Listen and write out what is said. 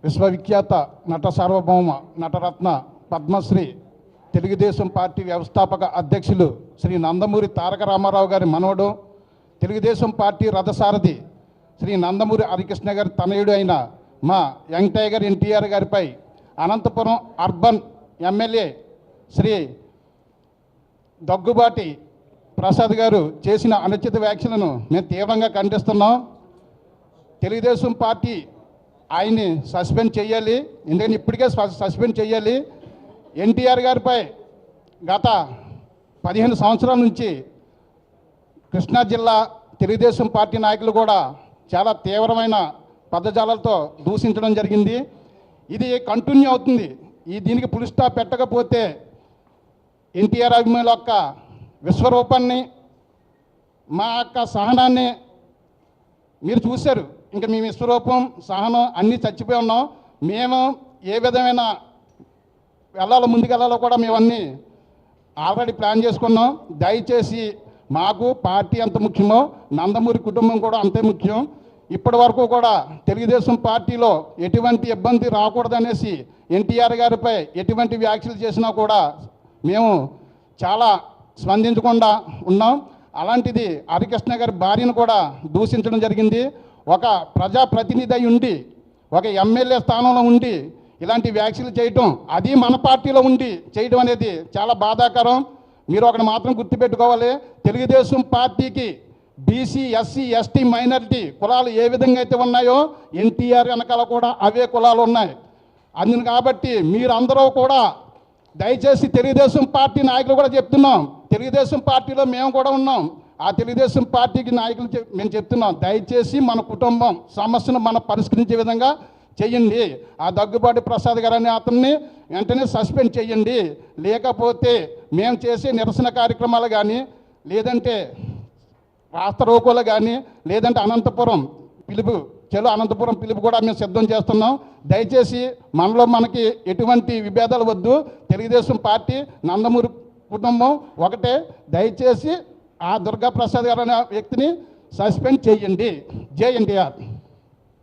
విశ్వవిఖ్యాత నట సార్వభౌమ నటరత్న పద్మశ్రీ తెలుగుదేశం పార్టీ వ్యవస్థాపక అధ్యక్షులు శ్రీ నందమూరి తారక రామారావు గారి మనవడు, తెలుగుదేశం పార్టీ రథసారథి శ్రీ నందమూరి హరికృష్ణ గారి తనయుడు అయిన మా యంగ్ టైగర్ ఎన్టీఆర్ గారిపై అనంతపురం అర్బన్ ఎమ్మెల్యే శ్రీ దగ్గుబాటి ప్రసాద్ గారు చేసిన అనుచిత వ్యాఖ్యలను మేము తీవ్రంగా ఖండిస్తున్నాం. తెలుగుదేశం పార్టీ ఆయన్ని సస్పెండ్ చేయాలి, ఎందుకంటే ఇప్పటికే సస్పెండ్ చేయాలి. ఎన్టీఆర్ గారిపై గత 15 సంవత్సరాల నుంచి కృష్ణా జిల్లా తెలుగుదేశం పార్టీ నాయకులు కూడా చాలా తీవ్రమైన పదజాలతో దూషించడం జరిగింది. ఇది కంటిన్యూ అవుతుంది. దీనికి పులి స్టాప్ పెట్టకపోతే ఎన్టీఆర్ అభిమానుల యొక్క విశ్వరూపాన్ని, మా యొక్క సహనాన్ని మీరు చూశారు. ఇంకా మీ విశ్వరూపం, సహనం అన్నీ చచ్చిపోయి ఉన్నాం. మేము ఏ విధమైన ముందుకెళ్ళాలో కూడా మేమన్నీ ఆల్రెడీ ప్లాన్ చేసుకున్నాం. దయచేసి మాకు పార్టీ ఎంత ముఖ్యమో నందమూరి కుటుంబం కూడా అంతే ముఖ్యం. ఇప్పటి వరకు కూడా తెలుగుదేశం పార్టీలో ఎటువంటి ఇబ్బంది రాకూడదనేసి ఎన్టీఆర్ గారిపై ఎటువంటి వ్యాఖ్యలు చేసినా కూడా మేము చాలా స్పందించకుండా ఉన్నాం. అలాంటిది హరికృష్ణ గారి భార్యను కూడా దూషించడం జరిగింది. ఒక ప్రజాప్రతినిధి అయి ఉండి, ఒక ఎమ్మెల్యే స్థానంలో ఉండి ఇలాంటి వ్యాఖ్యలు చేయటం, అది మన పార్టీలో ఉండి చేయడం అనేది చాలా బాధాకరం. మీరు ఒకటి మాత్రం గుర్తుపెట్టుకోవాలి, తెలుగుదేశం పార్టీకి బీసీ, ఎస్సీ, ఎస్టీ, మైనారిటీ కులాలు ఏ విధంగా అయితే ఉన్నాయో ఎన్టీఆర్ వెనకాల కూడా అవే కులాలు ఉన్నాయి. అందును కాబట్టి మీరందరూ కూడా దయచేసి తెలుగుదేశం పార్టీ నాయకులు కూడా చెప్తున్నాం, తెలుగుదేశం పార్టీలో మేము కూడా ఉన్నాం. ఆ తెలుగుదేశం పార్టీకి నాయకులు మేము చెప్తున్నాం, దయచేసి మన కుటుంబం సమస్యను మనం పరిష్కరించే విధంగా చెయ్యండి. ఆ దగ్గుబాటి ప్రసాద్ గారని అతన్ని వెంటనే సస్పెండ్ చేయండి. లేకపోతే మేము చేసే నిరసన కార్యక్రమాలు కానీ, లేదంటే రాష్ట్ర రోకోలు కానీ, లేదంటే అనంతపురం పిలుపు, చెలో అనంతపురం పిలుపు కూడా మేము సిద్ధం చేస్తున్నాం. దయచేసి మనకి ఎటువంటి విభేదాలు వద్దు. తెలుగుదేశం పార్టీ, నందమూరి కుటుంబం ఒకటే. దయచేసి ఆ దుర్గా ప్రసాద్ గారు అనే వ్యక్తిని సస్పెండ్ చేయండి. జై ఎన్టీఆర్.